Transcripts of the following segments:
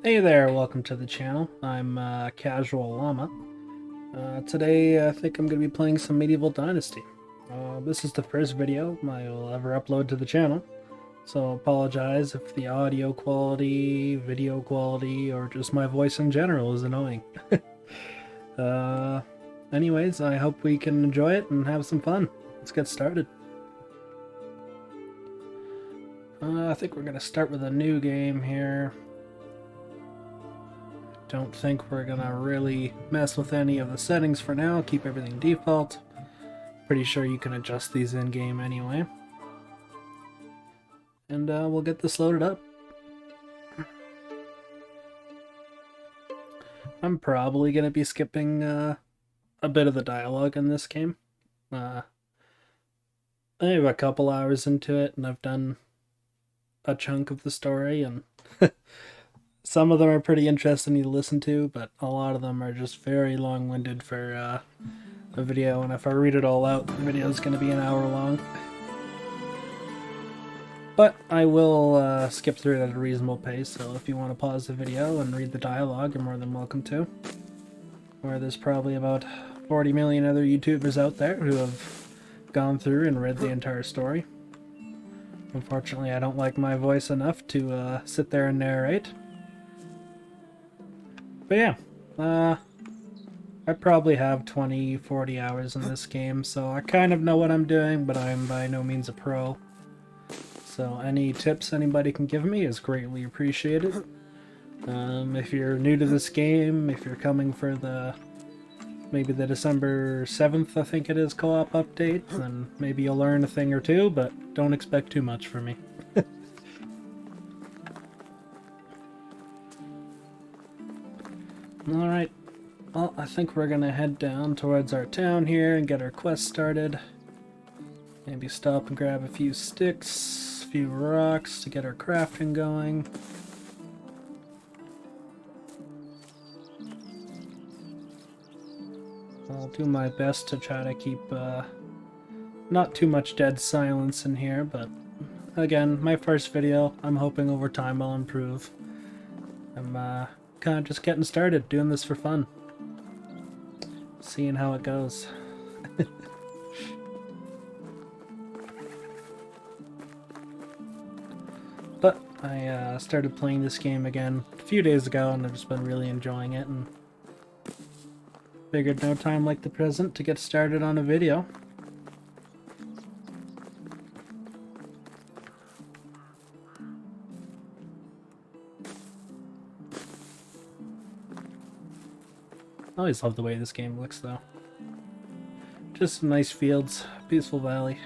Hey there, welcome to the channel. I'm CasualLlama. Today I think I'm going to be playing some Medieval Dynasty. This is the first video I will ever upload to the channel, so apologize if the audio quality, video quality, or just my voice in general is annoying. uh, Anyways, I hope we can enjoy it and have some fun. Let's get started. I think we're going to start with a new game here. Don't think we're gonna really mess with any of the settings for now. Keep everything default. Pretty sure you can adjust these in-game anyway. And we'll get this loaded up. I'm probably gonna be skipping a bit of the dialogue in this game. I have a couple hours into it and I've done a chunk of the story, and some of them are pretty interesting to listen to, but a lot of them are just very long-winded for a video, and if I read it all out, the video is going to be an hour long. But I will skip through it at a reasonable pace, so if you want to pause the video and read the dialogue, you're more than welcome to. Or there's probably about 40 million other YouTubers out there who have gone through and read the entire story. Unfortunately, I don't like my voice enough to sit there and narrate. But yeah, I probably have 20-40 hours in this game, so I kind of know what I'm doing, but I'm by no means a pro. So any tips anybody can give me is greatly appreciated. If you're new to this game, if you're coming for maybe the December 7th, I think it is, co-op update, then maybe you'll learn a thing or two, but don't expect too much from me. Alright, well, I think we're gonna head down towards our town here and get our quest started. Maybe stop and grab a few sticks, a few rocks to get our crafting going. I'll do my best to try to keep not too much dead silence in here, but again, my first video, I'm hoping over time I'll improve. I'm kind of just getting started, doing this for fun. Seeing how it goes. But I started playing this game again a few days ago, and I've just been really enjoying it, and figured no time like the present to get started on a video. I always love the way this game looks, though. Just some nice fields, peaceful valley.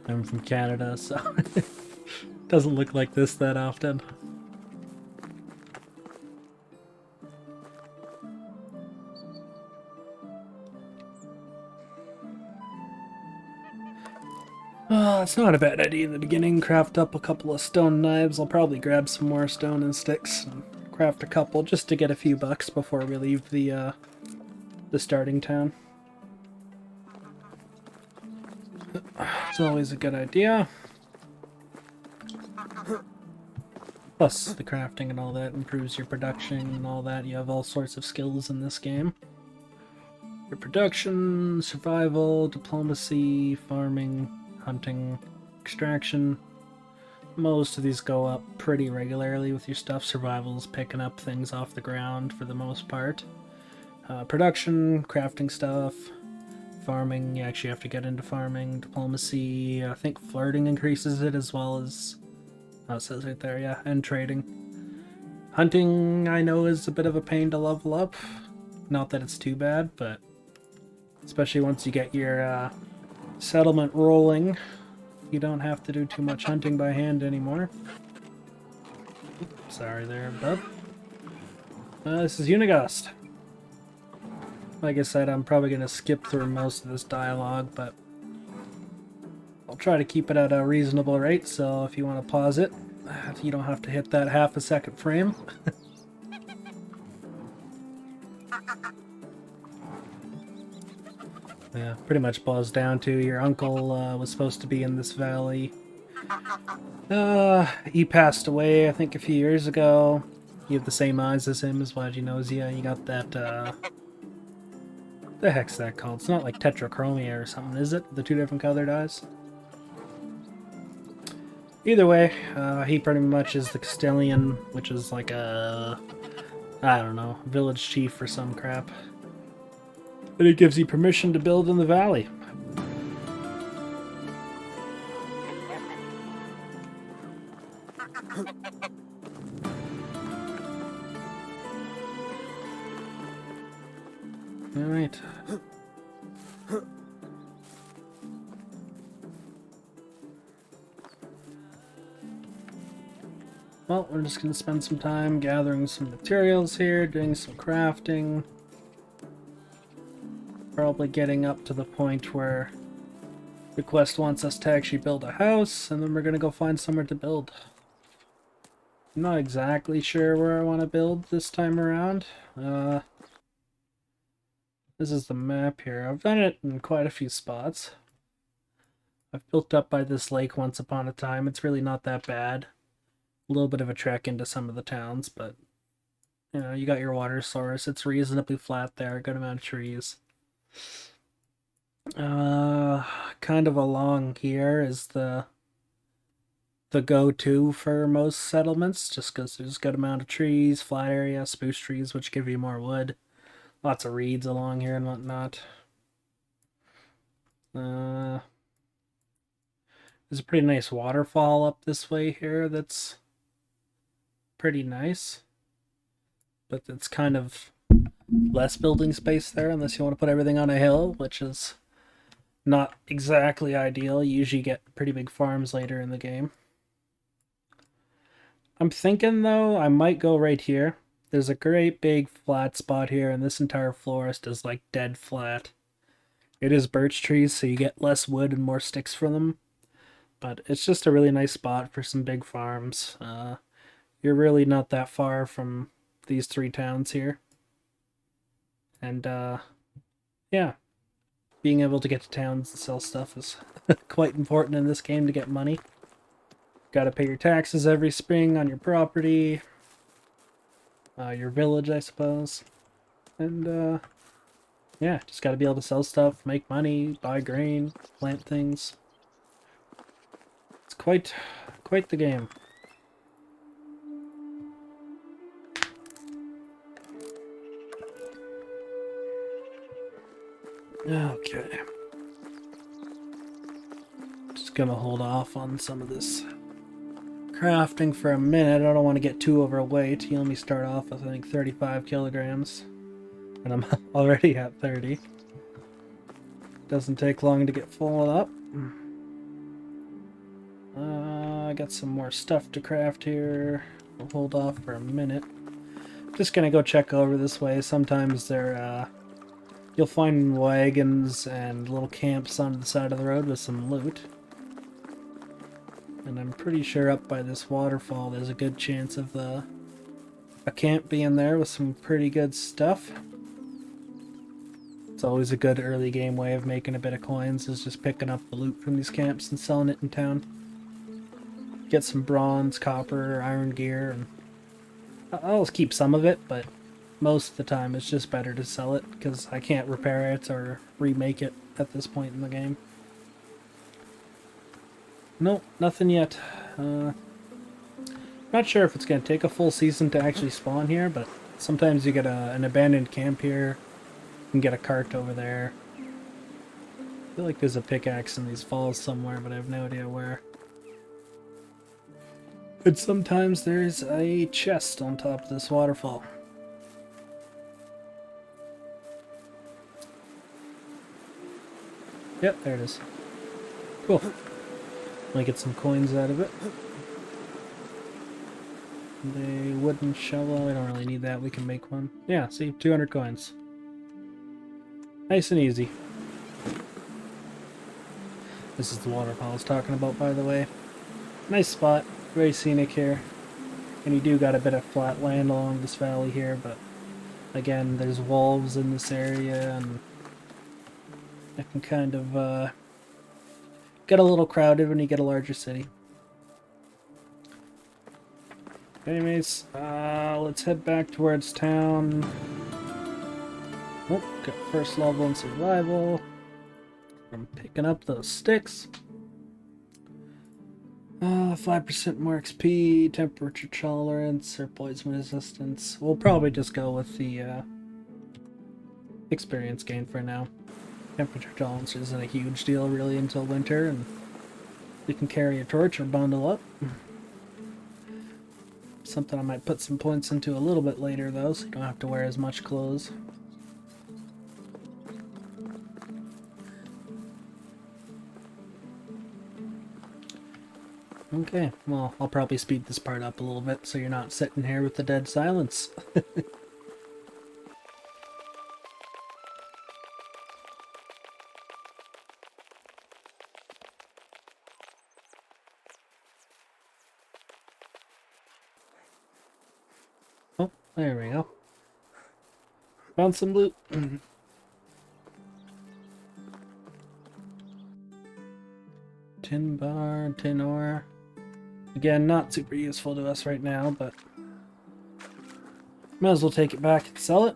I'm from Canada, so it doesn't look like this that often. It's not a bad idea in the beginning. Craft up a couple of stone knives. I'll probably grab some more stone and sticks and craft a couple just to get a few bucks before we leave the starting town. It's always a good idea. Plus, the crafting and all that improves your production and all that. You have all sorts of skills in this game. Your production, survival, diplomacy, farming, hunting, extraction. Most of these go up pretty regularly with your stuff. Survival's picking up things off the ground for the most part. Production, crafting stuff. Farming, you actually have to get into farming. Diplomacy, I think flirting increases it as well as... Oh, it says right there, yeah, and trading. Hunting, I know, is a bit of a pain to level up. Not that it's too bad, but especially once you get your settlement rolling, you don't have to do too much hunting by hand anymore. Sorry there, bub. This is Unigast. Like I said, I'm probably going to skip through most of this dialogue, but I'll try to keep it at a reasonable rate, so if you want to pause it, you don't have to hit that half-a-second frame. Yeah, pretty much boils down to your uncle was supposed to be in this valley He passed away, I think, a few years ago. You have the same eyes as him, as why you knows you. You got that, the heck's that called? It's not like tetrachromia or something, is it? The two different colored eyes? Either way, he pretty much is the Castellan, which is like a, I don't know, village chief or some crap. And it gives you permission to build in the valley. Alright. Well, we're just going to spend some time gathering some materials here, doing some crafting. Probably getting up to the point where the quest wants us to actually build a house, and then we're going to go find somewhere to build. I'm not exactly sure where I want to build this time around. This is the map here. I've done it in quite a few spots. I've built up by this lake once upon a time. It's really not that bad. A little bit of a trek into some of the towns, but you know, you got your water source. It's reasonably flat there, a good amount of trees. Kind of along here is the go-to for most settlements, just because there's a good amount of trees, flat area, spruce trees, which give you more wood. Lots of reeds along here and whatnot. There's a pretty nice waterfall up this way here that's pretty nice. But it's kind of less building space there unless you want to put everything on a hill, which is not exactly ideal. You usually get pretty big farms later in the game. I'm thinking, though, I might go right here. There's a great big flat spot here, and this entire forest is like dead flat. It is birch trees, so you get less wood and more sticks from them. But it's just a really nice spot for some big farms. You're really not that far from these three towns here. And, yeah. Being able to get to towns and sell stuff is quite important in this game to get money. Gotta pay your taxes every spring on your property. Your village, I suppose. And, yeah, just gotta be able to sell stuff, make money, buy grain, plant things. It's quite the game. Okay. Just gonna hold off on some of this crafting for a minute. I don't want to get too overweight. You only start off with, I think, 35 kilograms. And I'm already at 30. Doesn't take long to get full up. I got some more stuff to craft here. We'll hold off for a minute. Just gonna go check over this way. Sometimes they're, you'll find wagons and little camps on the side of the road with some loot. And I'm pretty sure up by this waterfall there's a good chance of a camp being there with some pretty good stuff. It's always a good early game way of making a bit of coins, is just picking up the loot from these camps and selling it in town. Get some bronze, copper, iron gear, and I'll keep some of it, but most of the time it's just better to sell it because I can't repair it or remake it at this point in the game. Nope, nothing yet. Not sure if it's going to take a full season to actually spawn here, but sometimes you get an abandoned camp here. You can get a cart over there. I feel like there's a pickaxe in these falls somewhere, but I have no idea where. And sometimes there's a chest on top of this waterfall. Yep, there it is. Cool. Might get some coins out of it. And a wooden shovel. We don't really need that. We can make one. Yeah, see, 200 coins. Nice and easy. This is the waterfall I was talking about, by the way. Nice spot. Very scenic here. And you do got a bit of flat land along this valley here, but again, there's wolves in this area, and it can kind of get a little crowded when you get a larger city. Anyways, let's head back towards town. Oh, got first level in survival. I'm picking up those sticks. 5% more XP, temperature tolerance, or poison resistance. We'll probably just go with the experience gain for now. Temperature tolerance isn't a huge deal really until winter, and we can carry a torch or bundle up. Something I might put some points into a little bit later though, so you don't have to wear as much clothes. Okay, well, I'll probably speed this part up a little bit so you're not sitting here with the dead silence. Oh, there we go. Found some loot. Tin bar, tin ore. Again, not super useful to us right now, but might as well take it back and sell it.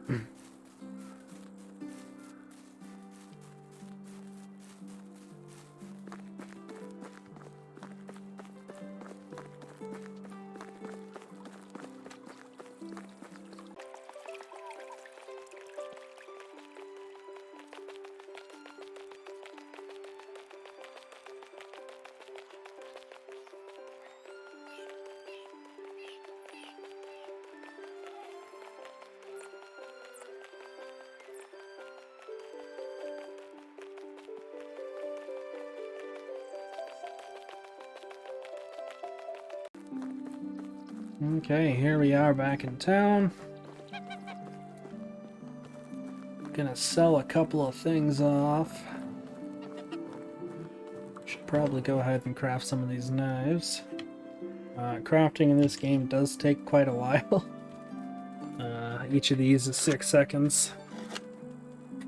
Okay, here we are back in town. Gonna sell a couple of things off. Should probably go ahead and craft some of these knives. Crafting in this game does take quite a while. Each of these is 6 seconds.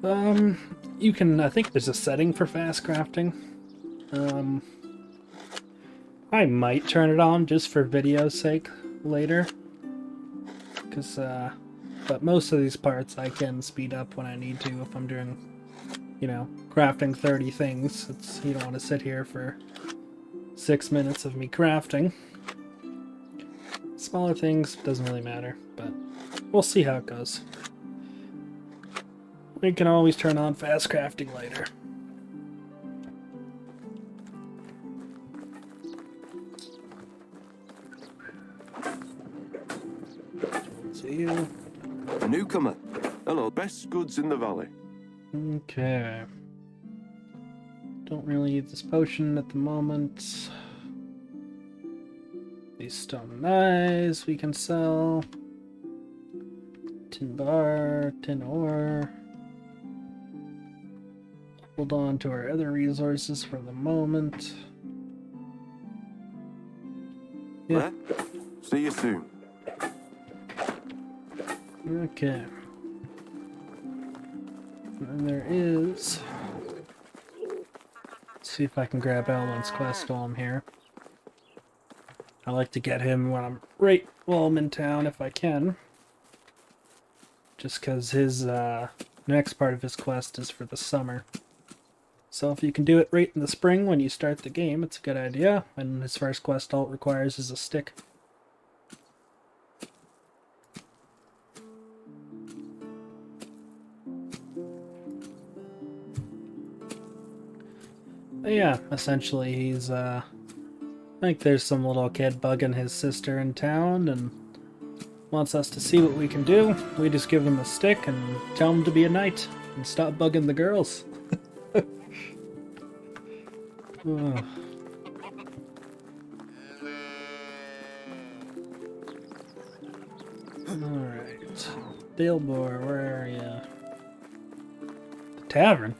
You can, I think there's a setting for fast crafting. I might turn it on just for video's sake later. But most of these parts I can speed up when I need to if I'm doing, you know, crafting 30 things. You don't want to sit here for 6 minutes of me crafting. Smaller things doesn't really matter, but we'll see how it goes. We can always turn on fast crafting later. See you. A newcomer. Hello, best goods in the valley. Okay. Don't really need this potion at the moment. These stone knives we can sell. Tin bar, tin ore. Hold on to our other resources for the moment. Yeah. See you soon. Okay. And there is... Let's see if I can grab Elwin's quest while I'm here. I like to get him when I'm while I'm in town if I can. Just because his next part of his quest is for the summer. So if you can do it right in the spring when you start the game, it's a good idea. And his first quest all it requires is a stick. But yeah, essentially he's I think there's some little kid bugging his sister in town and wants us to see what we can do. We just give him a stick and tell him to be a knight and stop bugging the girls. Oh. Alright. Dalebor, where are you? The tavern?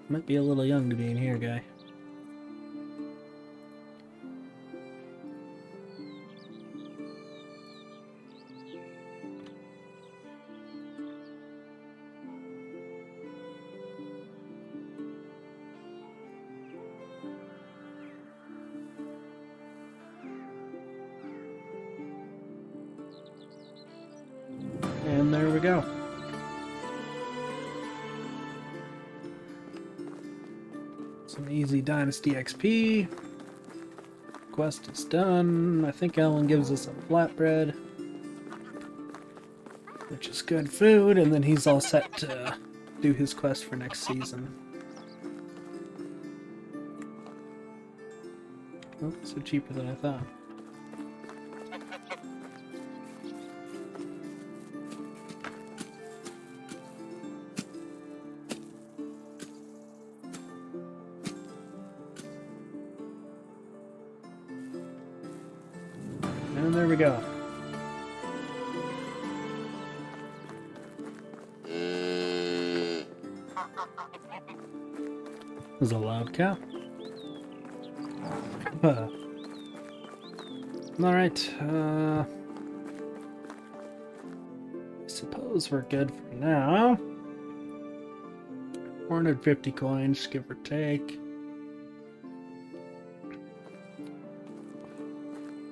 Might be a little young to be in here, guy. we go. Some easy Dynasty XP. Quest is done. I think Ellen gives us a flatbread, which is good food, and then he's all set to do his quest for next season. Oh, so cheaper than I thought. And there we go. There's a loud cow. Alright, I suppose we're good for now. 450 coins, give or take.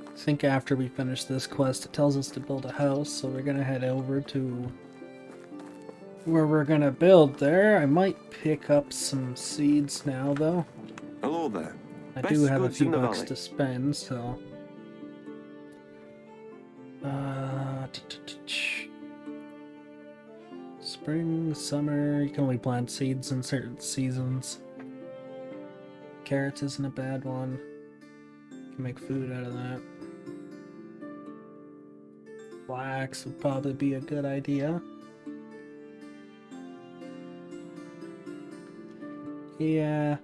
I think after we finish this quest, it tells us to build a house, so we're gonna head over to where we're gonna build there. I might pick up some seeds now, though. Hello there. I Best do have a goods few in the bucks valley. to spend, so... Spring, summer, you can only plant seeds in certain seasons. Carrots isn't a bad one. You can make food out of that. Flax would probably be a good idea. Yeah.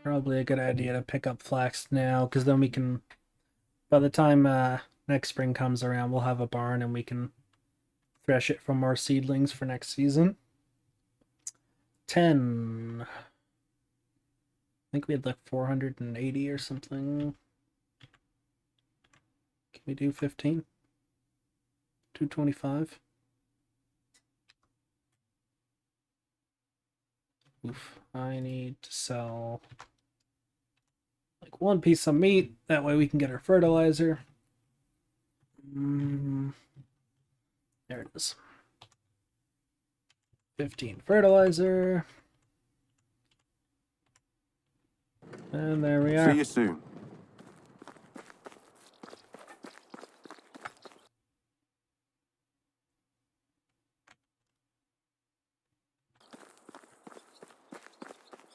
Probably a good idea to pick up flax now, because then we can, by the time next spring comes around, we'll have a barn and we can thresh it for more seedlings for next season. 10. I think we had like 480 or something. Can we do 15? 225? Oof, I need to sell like one piece of meat. That way we can get our fertilizer. There it is. 15 fertilizer. And there we are. See you soon.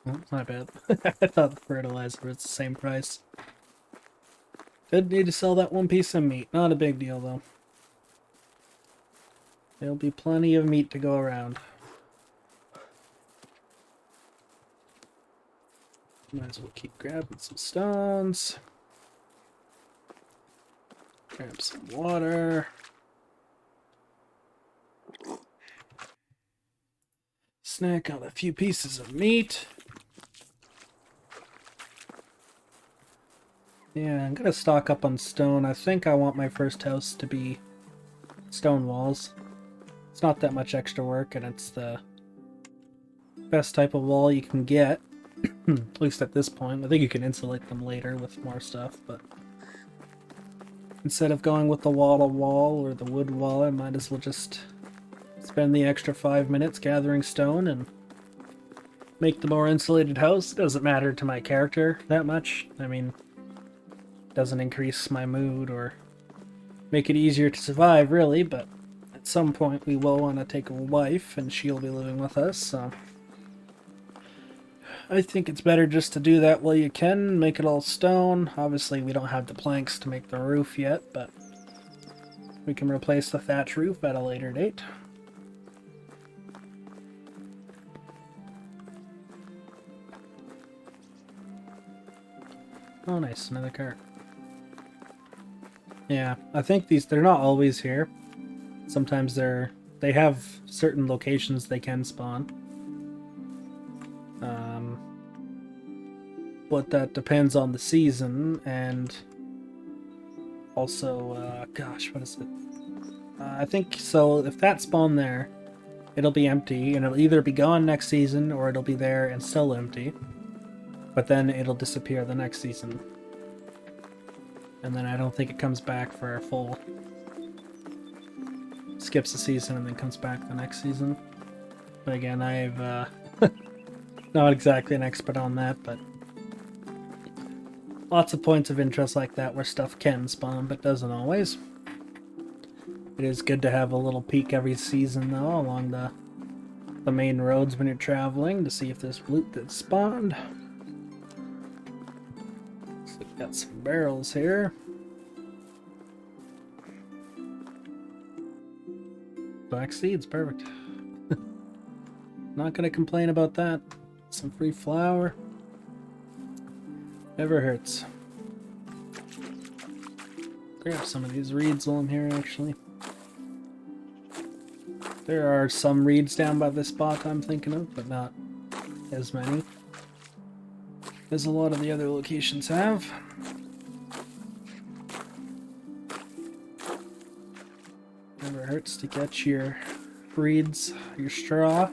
Oh, my bad. I thought the fertilizer was the same price. Did need to sell that one piece of meat. Not a big deal, though. There'll be plenty of meat to go around. Might as well keep grabbing some stones. Grab some water. Snack on a few pieces of meat. Yeah, I'm gonna stock up on stone. I think I want my first house to be stone walls. It's not that much extra work, and it's the best type of wall you can get. At least at this point. I think you can insulate them later with more stuff, but instead of going with the wall-to-wall or the wood wall, I might as well just spend the extra 5 minutes gathering stone and make the more insulated house. It doesn't matter to my character that much. I mean, it doesn't increase my mood or make it easier to survive, really, but at some point we will want to take a wife, and she'll be living with us, so I think it's better just to do that while you can, make it all stone. Obviously, we don't have the planks to make the roof yet, but we can replace the thatch roof at a later date. Oh, nice, another cart. Yeah, I think they're not always here. Sometimes they have certain locations they can spawn. But that depends on the season, and also, gosh, what is it? I think, so if that spawned there, it'll be empty, and it'll either be gone next season, or it'll be there and still empty. But then it'll disappear the next season. And then I don't think it comes back for a full... Skips a season and then comes back the next season. But again, I've not exactly an expert on that, but lots of points of interest like that where stuff can spawn, but doesn't always. It is good to have a little peek every season, though, along the main roads when you're traveling to see if there's loot that's spawned. So we've got some barrels here. Black seeds, perfect. Not gonna complain about that. Some free flour. Never hurts. Grab some of these reeds while I'm here, actually. There are some reeds down by this spot I'm thinking of, but not as many as a lot of the other locations have. Never hurts to get your reeds, your straw.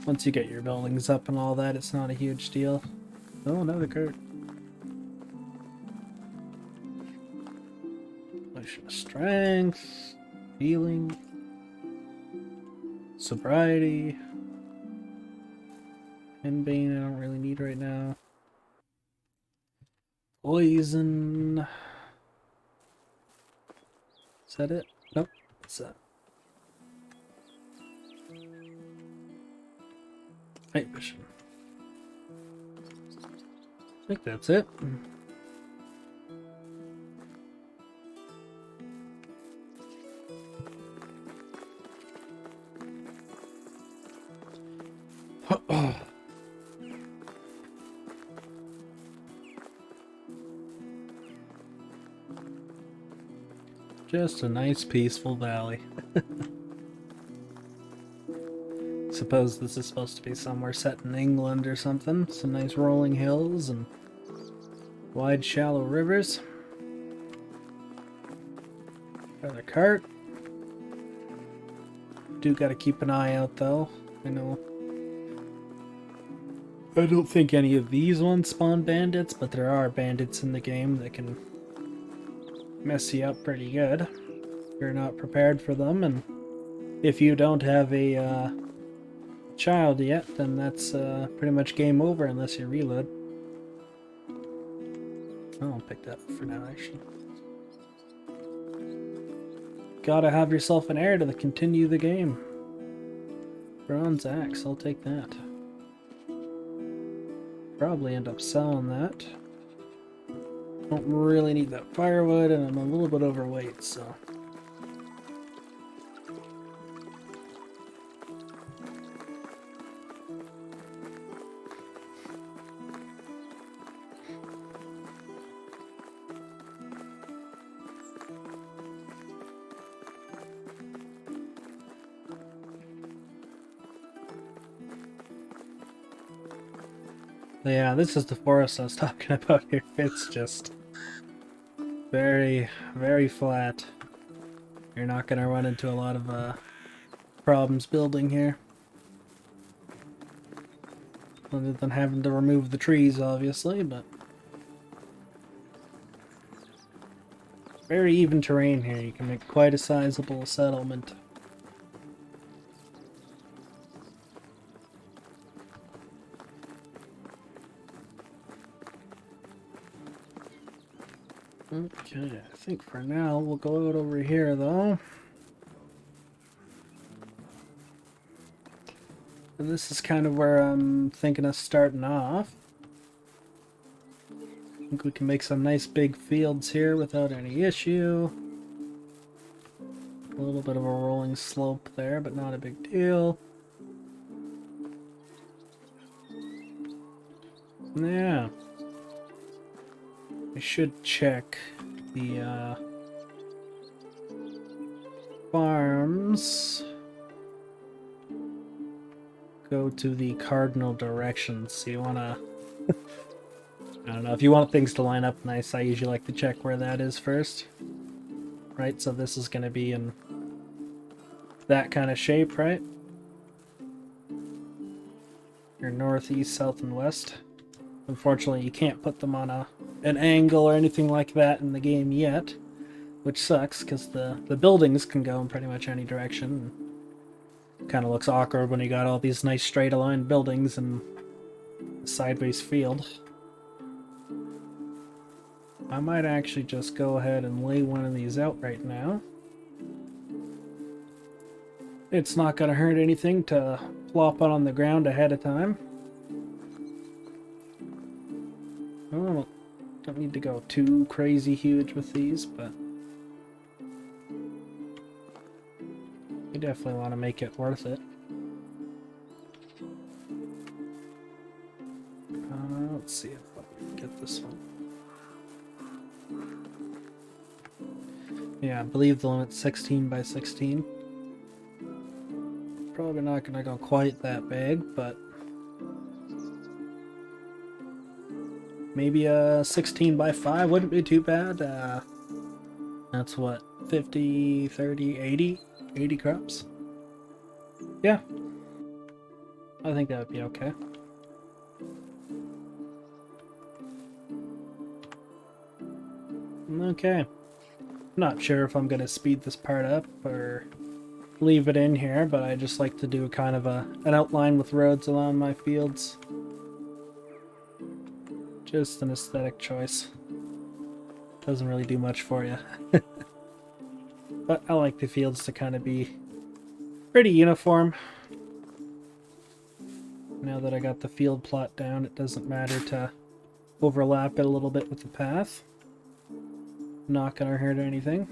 Once you get your buildings up and all that, it's not a huge deal. Oh, another cart. Potion of strength, healing, sobriety, and bane I don't really need right now. Poison. Is that it? Nope. What's that? Night vision. I think that's it. Just a nice peaceful valley. Suppose this is supposed to be somewhere set in England or something. Some nice rolling hills and wide shallow rivers. Another cart. Do gotta keep an eye out though. I know. I don't think any of these ones spawn bandits, but there are bandits in the game that can mess you up pretty good if you're not prepared for them, and if you don't have a child yet, then that's pretty much game over unless you reload. I'll pick that up for now, actually. Gotta have yourself an heir to continue the game. Bronze axe, I'll take that. Probably end up selling that. Don't really need that firewood, and I'm a little bit overweight, so... Yeah, this is the forest I was talking about here. It's just very, very flat. You're not going to run into a lot of problems building here. Other than having to remove the trees, obviously, but... Very even terrain here. You can make quite a sizable settlement. Okay, I think for now we'll go out over here though. And this is kind of where I'm thinking of starting off. I think we can make some nice big fields here without any issue. A little bit of a rolling slope there, but not a big deal. Yeah. I should check the farms. Go to the cardinal directions. So you wanna I don't know, if you want things to line up nice, I usually like to check where that is first. Right, so this is gonna be in that kind of shape, right? Your north, east, south, and west. Unfortunately, you can't put them on an angle or anything like that in the game yet, which sucks because the buildings can go in pretty much any direction. Kind of looks awkward when you got all these nice straight aligned buildings and a sideways field. I might actually just go ahead and lay one of these out right now. It's not going to hurt anything to plop it on the ground ahead of time. I don't need to go too crazy huge with these, but you definitely want to make it worth it. Let's see if I can get this one. Yeah, I believe the limit's 16 by 16. Probably not going to go quite that big, but maybe a 16 by 5 wouldn't be too bad. That's what, 50, 30, 80 crops? Yeah. I think that would be okay. Okay. Not sure if I'm going to speed this part up or leave it in here, but I just like to do kind of an outline with roads along my fields. Just an aesthetic choice. Doesn't really do much for you. But I like the fields to kind of be pretty uniform. Now that I got the field plot down, it doesn't matter to overlap it a little bit with the path. Not gonna hurt anything.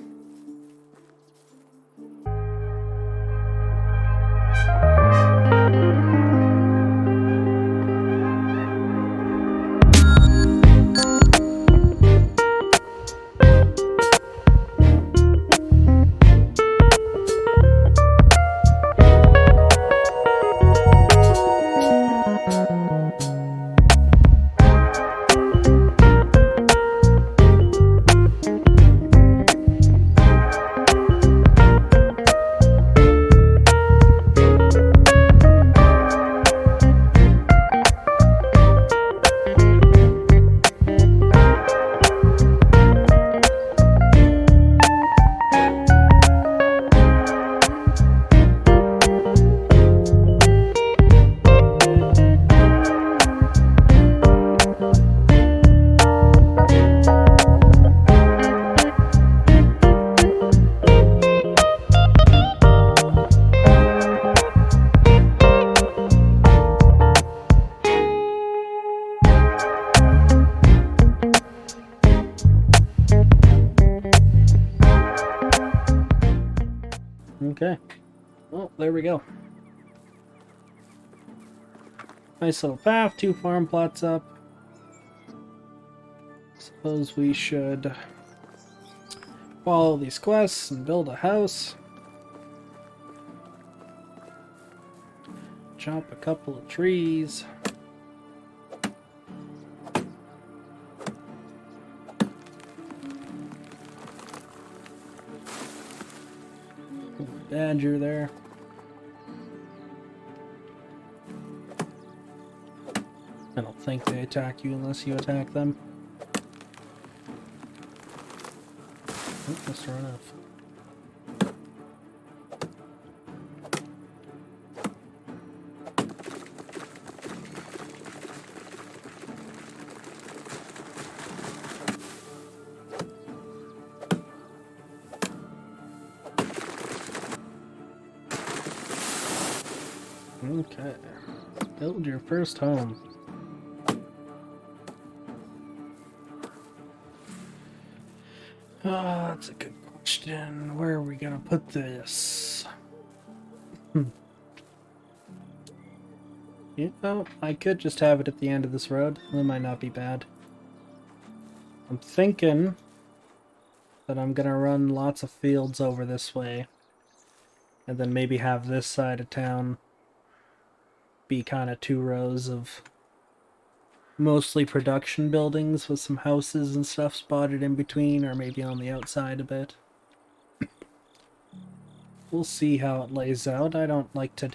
Okay. Well, there we go. Nice little path, 2 farm plots up. Suppose we should follow these quests and build a house. Chop a couple of trees. Badger there. I don't think they attack you unless you attack them. Oh, let's run off. Okay, build your first home. That's a good question. Where are we gonna put this? You know, I could just have it at the end of this road. That might not be bad. I'm thinking that I'm gonna run lots of fields over this way, and then maybe have this side of town be kind of 2 rows of mostly production buildings with some houses and stuff spotted in between, or maybe on the outside a bit. We'll see how it lays out. I don't like to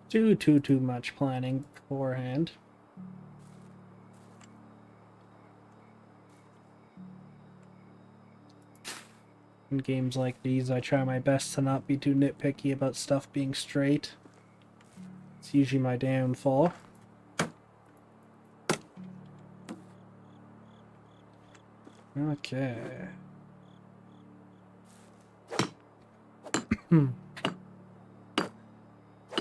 do too much planning beforehand. In games like these, I try my best to not be too nitpicky about stuff being straight. It's usually my downfall. Okay.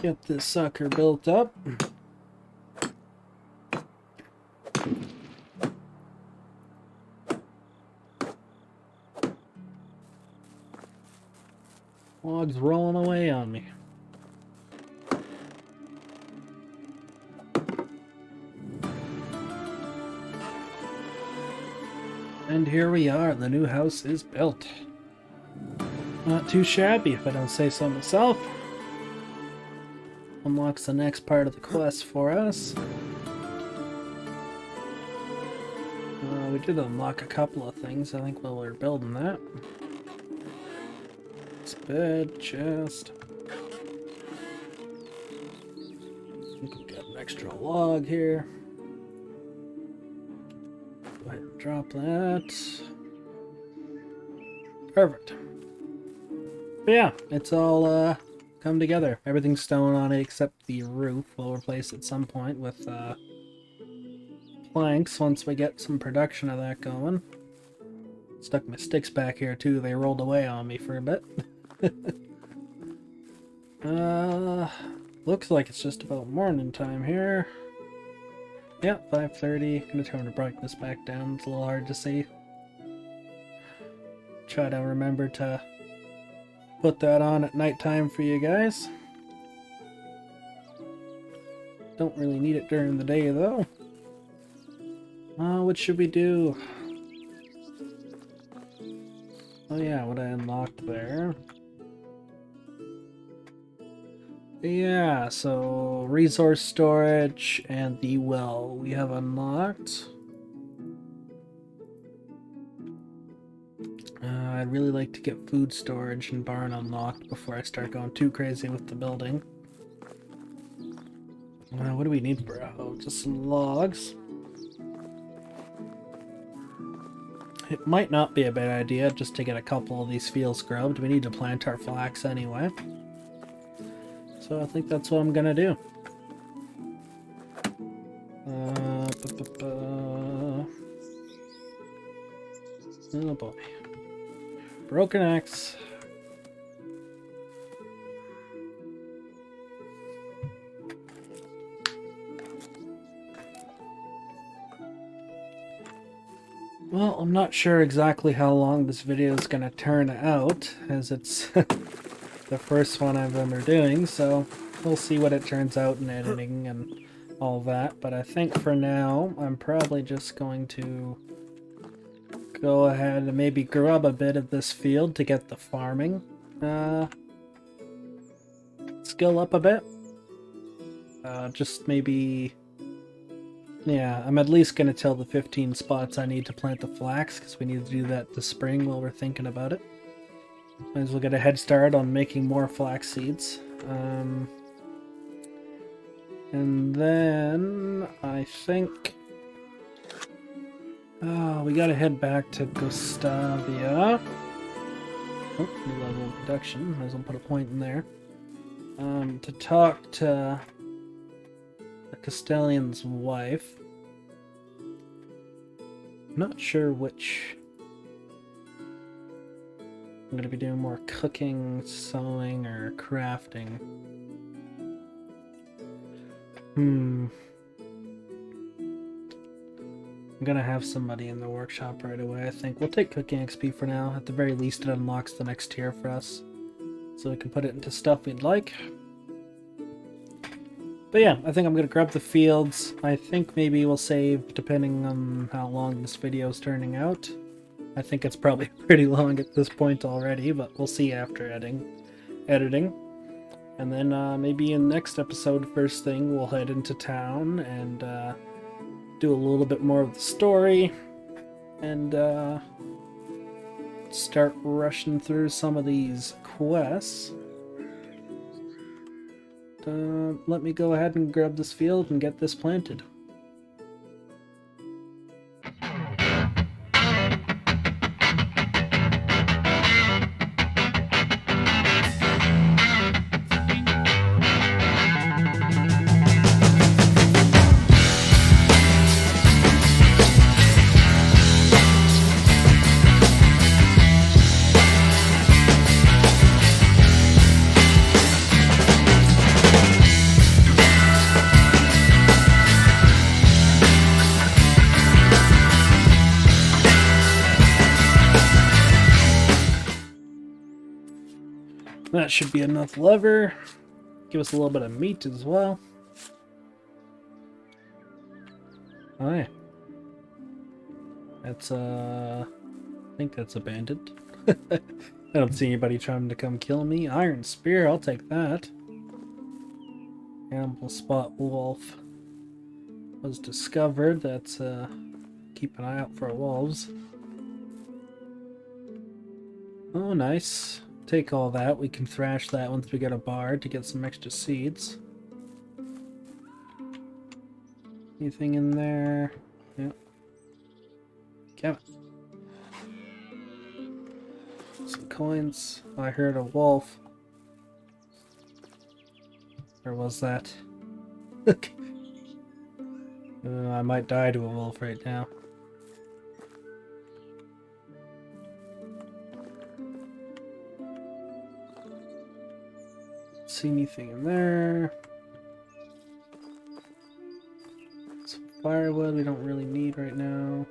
Get this sucker built up. Log's rolling away on me. And here we are, the new house is built. Not too shabby if I don't say so myself. Unlocks the next part of the quest for us. We did unlock a couple of things, I think, while we were building that. It's bed, chest. We can get an extra log here. Go ahead and drop that. Perfect. But yeah, it's all come together. Everything's stone on it except the roof. We'll replace it at some point with planks once we get some production of that going. Stuck my sticks back here too. They rolled away on me for a bit. Looks like it's just about morning time here. Yeah, 5:30. Gonna turn the brightness back down. It's a little hard to see. Try to remember to put that on at nighttime for you guys. Don't really need it during the day though. What should we do? Oh yeah, what I unlocked there. Yeah, so resource storage and the well we have unlocked. I'd really like to get food storage and barn unlocked before I start going too crazy with the building. What do we need for a hoe? Just some logs. It might not be a bad idea just to get a couple of these fields scrubbed. We need to plant our flax anyway. So I think that's what I'm gonna do. Oh boy. Broken axe. Well, I'm not sure exactly how long this video is going to turn out, as it's the first one I've ever doing, so we'll see what it turns out in editing and all that. But I think for now, I'm probably just going to go ahead and maybe grub a bit of this field to get the farming skill up a bit. Just maybe... Yeah, I'm at least going to tell the 15 spots I need to plant the flax, because we need to do that this spring while we're thinking about it. Might as well get a head start on making more flax seeds. And then I think... Oh, we gotta head back to Gustavia. Oh, new level of production. Might as well put a point in there. To talk to the Castellan's wife. I'm not sure which. I'm going to be doing more cooking, sewing, or crafting. I'm going to have somebody in the workshop right away, I think. We'll take cooking XP for now. At the very least, it unlocks the next tier for us. So we can put it into stuff we'd like. But yeah, I think I'm going to grab the fields. I think maybe we'll save depending on how long this video is turning out. I think it's probably pretty long at this point already, but we'll see after editing. And then maybe in the next episode, first thing, we'll head into town and do a little bit more of the story. And start rushing through some of these quests. Let me go ahead and grab this field and get this planted. should be enough lever. Give us a little bit of meat as well. Oh yeah. That's I think that's abandoned. I don't see anybody trying to come kill me. Iron spear, I'll take that. Animal spot wolf was discovered. That's keep an eye out for wolves. Oh, nice. Take all that. We can thrash that once we get a bar to get some extra seeds. Anything in there? Yep. Come on. Some coins. I heard a wolf. Where was that? I might die to a wolf right now. See anything in there? Some firewood we don't really need right now.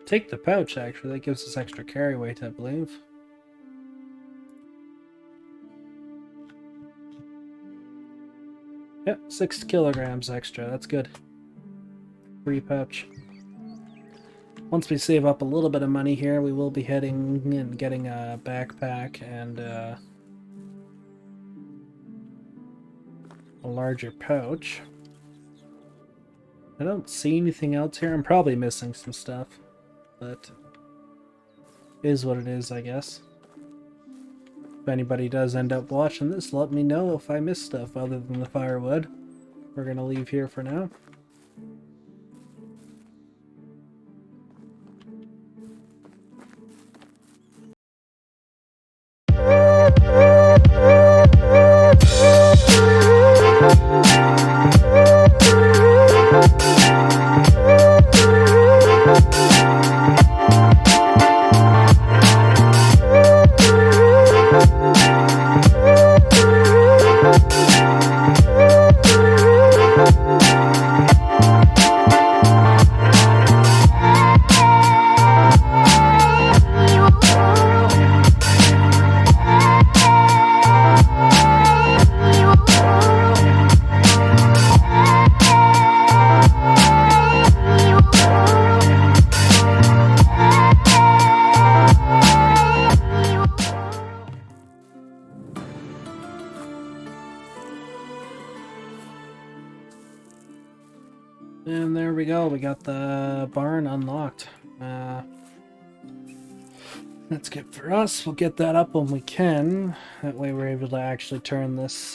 Take the pouch, actually. That gives us extra carry weight, I believe. Yep, 6 kilograms extra. That's good. Free pouch. Once we save up a little bit of money here, we will be heading and getting a backpack and a larger pouch. I don't see anything else here. I'm probably missing some stuff, but it is what it is, I guess. If anybody does end up watching this, let me know if I miss stuff other than the firewood. We're gonna leave here for now. And there we go, we got the barn unlocked. That's good for us. We'll get that up when we can. That way we're able to actually turn this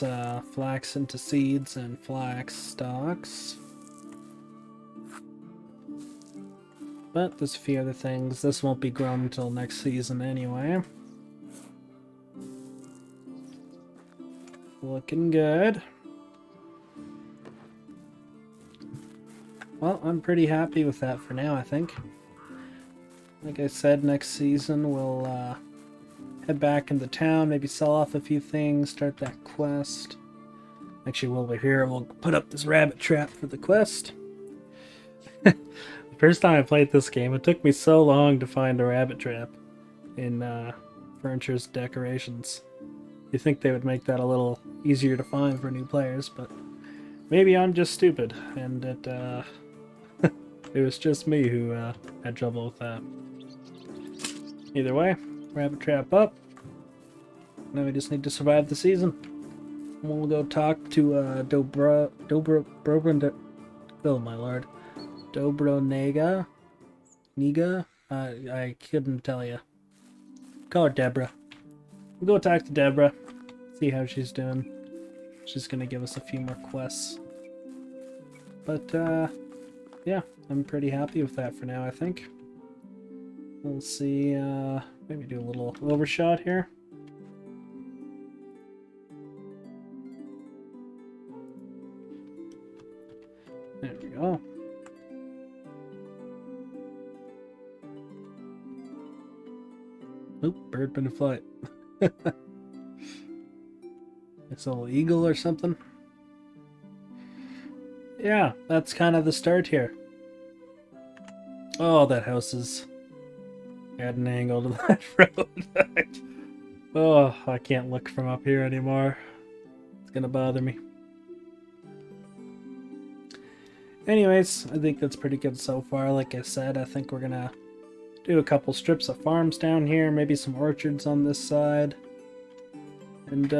flax into seeds and flax stalks. But there's a few other things. This won't be grown until next season anyway. Looking good. Well, I'm pretty happy with that for now, I think. Like I said, next season we'll head back into town, maybe sell off a few things, start that quest. Actually, while we're here, we'll put up this rabbit trap for the quest. The first time I played this game, it took me so long to find a rabbit trap in Furniture's decorations. You'd think they would make that a little easier to find for new players, but maybe I'm just stupid, and it was just me who had trouble with that. Either way, rabbit trap up. Now we just need to survive the season. We'll go talk to oh my lord. Dobronega? Niga? I couldn't tell you. Call her Deborah. We'll go talk to Deborah. See how she's doing. She's gonna give us a few more quests. But, yeah, I'm pretty happy with that for now, I think. We'll see, maybe do a little overshot here. There we go. Oop, bird been in flight. It's a little eagle or something. Yeah, that's kind of the start here. Oh, that house is at an angle to that road. Oh, I can't look from up here anymore. It's gonna bother me. Anyways, I think that's pretty good so far. Like I said, I think we're gonna do a couple strips of farms down here, maybe some orchards on this side. And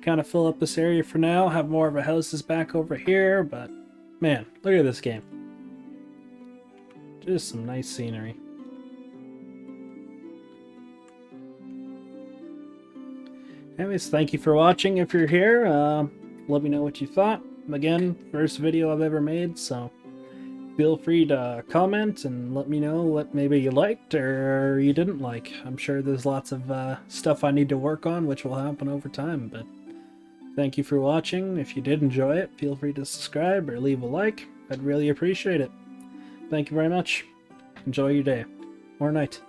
kind of fill up this area for now. Have more of a houses back over here, but man, look at this game. Just some nice scenery. Anyways, thank you for watching. If you're here, let me know what you thought. Again, first video I've ever made, so feel free to comment and let me know what maybe you liked or you didn't like. I'm sure there's lots of stuff I need to work on, which will happen over time, but thank you for watching. If you did enjoy it, feel free to subscribe or leave a like. I'd really appreciate it. Thank you very much. Enjoy your day or night.